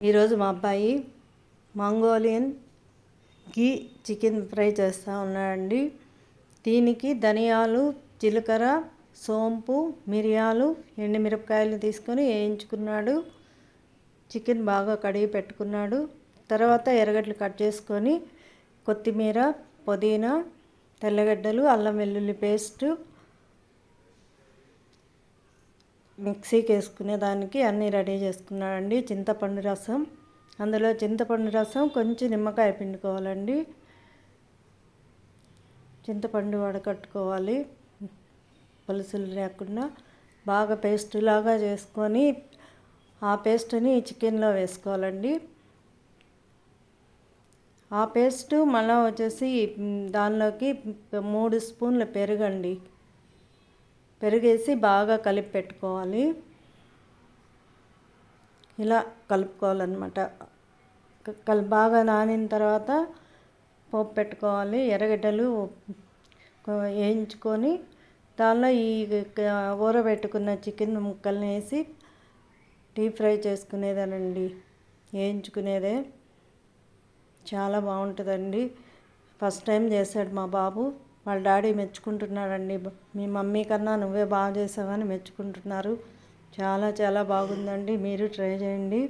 ఈరోజు మా అబ్బాయి మంగోలియన్ ఘీ చికెన్ ఫ్రై చేస్తూ ఉన్నాడండి. దీనికి ధనియాలు, జీలకర్ర, సోంపు, మిరియాలు, ఎండుమిరపకాయలు తీసుకొని వేయించుకున్నాడు. చికెన్ బాగా కడిగి పెట్టుకున్నాడు. తర్వాత ఎర్రగడ్డలు కట్ చేసుకొని కొత్తిమీర, పుదీనా, తెల్లగడ్డలు, అల్లం వెల్లుల్లి పేస్టు, మిక్సీకి వేసుకునే దానికి అన్నీ రెడీ చేసుకున్నాడండి. చింతపండు రసం, అందులో చింతపండు రసం కొంచెం నిమ్మకాయ పిండుకోవాలండి. చింతపండు వడకట్టుకోవాలి, పులుసులు లేకుండా బాగా పేస్ట్ లాగా చేసుకొని ఆ పేస్ట్ని చికెన్లో వేసుకోవాలండి. ఆ పేస్ట్ మళ్ళీ వచ్చేసి దానిలోకి 3 స్పూన్ల పెరుగండి, పెరుగేసి బాగా కలిపి పెట్టుకోవాలి. ఇలా కలుపుకోవాలన్నమాట. బాగా నానిన తర్వాత పోపు పెట్టుకోవాలి. ఎర్రగడ్డలు వేయించుకొని దానిలో ఈ ఊరబెట్టుకున్న చికెన్ ముక్కల్ని వేసి డీప్ ఫ్రై చేసుకునేదేనండి, వేయించుకునేదే. చాలా బాగుంటుందండి. ఫస్ట్ టైం చేశాడు మా బాబు. వాళ్ళ డాడీ మెచ్చుకుంటున్నాడండి. మీ మమ్మీ కన్నా నువ్వే బాగా చేసావని మెచ్చుకుంటున్నారు. చాలా చాలా బాగుందండి. మీరు ట్రై చేయండి.